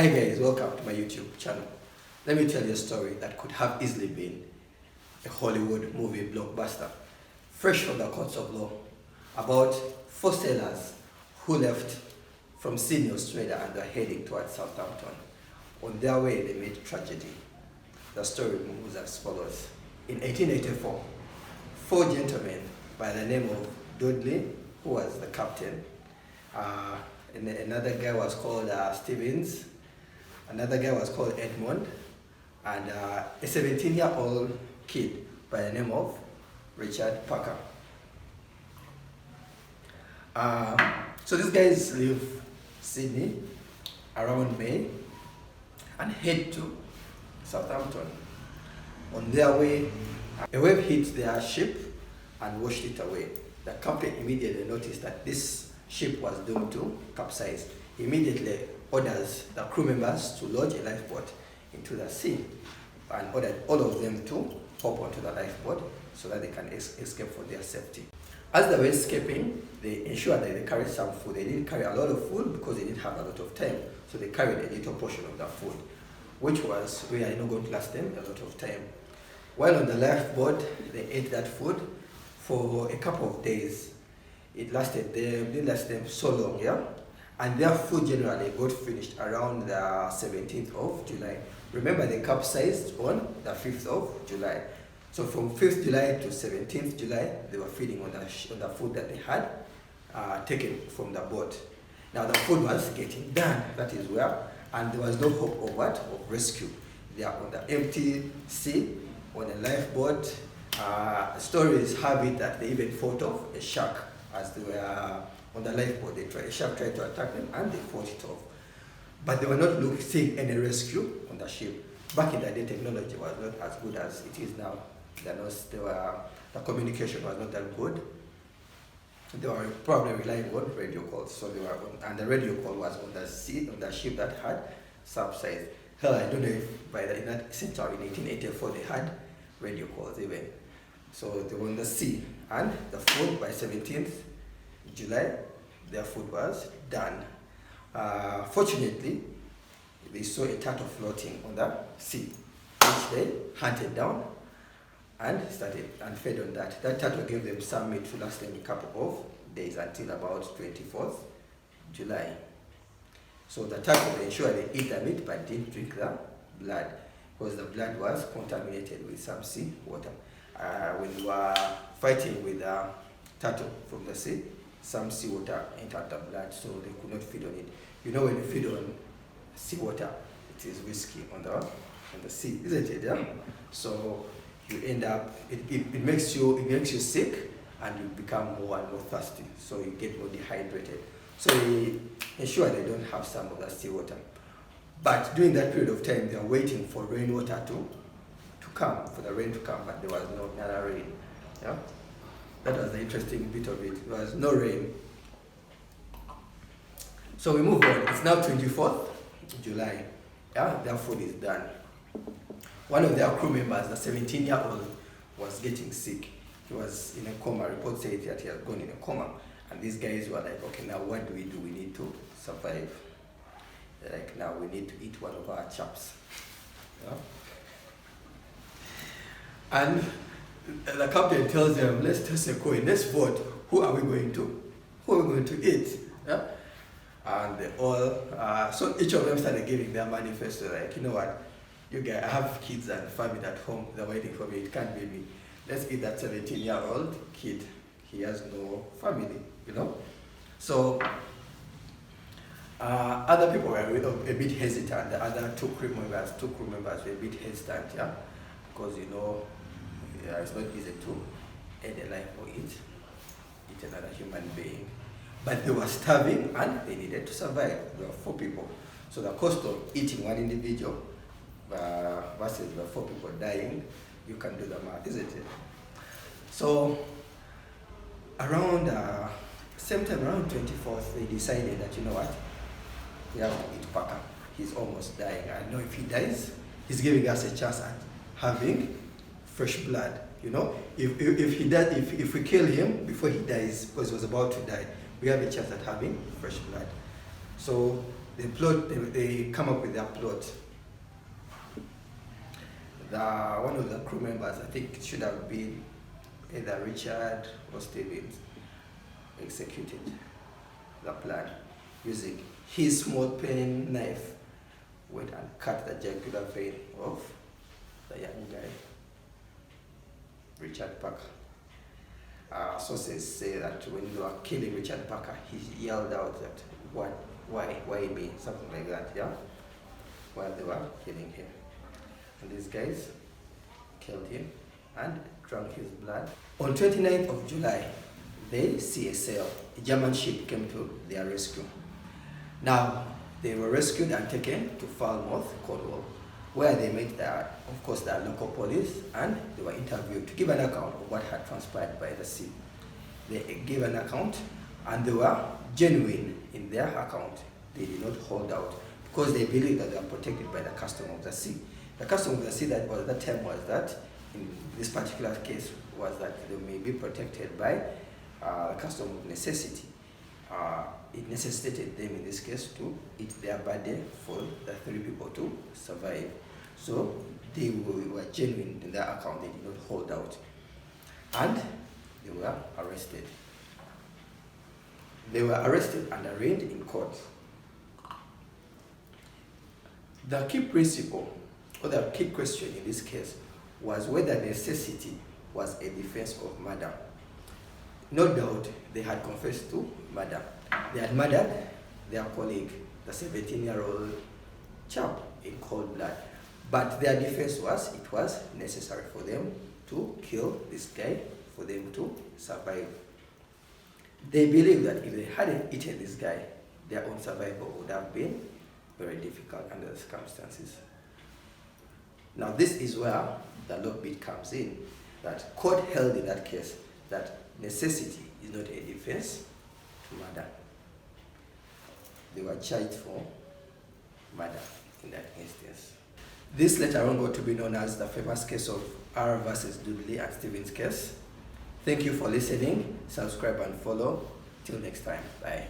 Hi guys, welcome to my YouTube channel. Let me tell you a story that could have easily been a Hollywood movie blockbuster. Fresh from the courts of law, about four sailors who left from Sydney, Australia and were heading towards Southampton. On their way they met tragedy. The story moves as follows. In 1884, four gentlemen by the name of Dudley, who was the captain, and another guy was called Stevens, another guy was called Edmund, and a 17-year-old kid by the name of Richard Parker. So these guys leave Sydney around May and head to Southampton. On their way, a wave hit their ship and washed it away. The captain immediately noticed that this ship was doomed to capsize. He immediately orders the crew members to launch a lifeboat into the sea and ordered all of them to hop onto the lifeboat so that they can escape for their safety. As they were escaping, they ensured that they carried some food. They didn't carry a lot of food because they didn't have a lot of time, so they carried a little portion of the food, which was really not going to last them a lot of time. While on the lifeboat, they ate that food for a couple of days. It didn't last them so long, yeah? And their food generally got finished around the 17th of July. Remember, they capsized on the 5th of July. So from 5th July to 17th July, they were feeding on the food that they had taken from the boat. Now the food was getting done, that is where, and there was no hope of what? Of rescue. They are on the empty sea, on a lifeboat. Stories have it that they even fought off a shark as they were on the lifeboat. A shark tried to attack them and they fought it off. But they were not seeing any rescue on the ship. Back in the day, technology was not as good as it is now. The communication was not that good. They were probably relying on radio calls. So they were and the radio call was on the ship that had subsized. Hell, I don't know if in that century, in 1884, they had radio calls even. So they were on the sea, and the food by 17th July, their food was done. Fortunately, they saw a turtle floating on the sea, which they hunted down and fed on that. That turtle gave them some meat to last them a couple of days until about 24th July. So the turtle ensured they eat the meat but didn't drink the blood because the blood was contaminated with some sea water. When you were fighting with the turtle from the sea, some seawater entered the blood, so they could not feed on it. You know, when you feed on seawater, it is risky on the sea, isn't it? Yeah. So you end up it makes you sick, and you become more and more thirsty. So you get more dehydrated. So they ensure they don't have some of the seawater. But during that period of time, they are waiting for rainwater to come, for the rain to come, but there was no rain. Yeah. That was the interesting bit of it. There was no rain. So we move on. It's now 24th July. Yeah, their food is done. One of their crew members, the 17-year-old, was getting sick. He was in a coma. Reports say that he had gone in a coma. And these guys were like, okay, now what do? We need to survive. They're like, now we need to eat one of our chaps. Yeah? And the captain tells them, let's toss a coin, let's vote. Who are we going to eat? Yeah? And they all, so each of them started giving their manifesto, like, you know what, you guys, I have kids and family at home, they're waiting for me, it can't be me. Let's eat that 17-year-old kid. He has no family, you know? So, other people were a bit hesitant. The other two crew members were a bit hesitant, yeah? Because, you know, it's not easy to end a life or eat another human being. But they were starving and they needed to survive. There were four people. So the cost of eating one individual versus the four people dying, you can do the math, isn't it? So around same time, around 24th, they decided that, you know what, we have to eat Parker. He's almost dying. I know if he dies, he's giving us a chance at having fresh blood. You know, if we kill him before he dies, because he was about to die, we have a chance at having fresh blood. So they come up with their plot. One of the crew members, I think it should have been either Richard or Stevens, executed the plan using his small pen knife, went and cut the jugular vein of the young guy, Richard Parker. Sources say that when they were killing Richard Parker, he yelled out that, why me? Something like that, yeah? While they were killing him. And these guys killed him and drank his blood. On 29th of July, the CSL, a German ship, came to their rescue. Now, they were rescued and taken to Falmouth, Cornwall, where they met of course, the local police, and they were interviewed to give an account of what had transpired by the sea. They gave an account, and they were genuine in their account. They did not hold out, because they believed that they were protected by the custom of the sea. The custom of the sea that was at that time was that, in this particular case, was that they may be protected by the custom of necessity. It necessitated them in this case to eat their body for the 3 people to survive. So they were genuine in their account, they did not hold out. And they were arrested. They were arrested and arraigned in court. The key principle, or the key question in this case, was whether necessity was a defense of murder. No doubt they had confessed to murder. They had murdered their colleague, the 17-year-old chap, in cold blood. But their defense was, it was necessary for them to kill this guy, for them to survive. They believed that if they hadn't eaten this guy, their own survival would have been very difficult under the circumstances. Now this is where the law bit comes in, that court held in that case that necessity is not a defense to murder. They were charged for murder in that instance. This later on got to be known as the famous case of R versus Dudley and Stevens case. Thank you for listening. Subscribe and follow. Till next time. Bye.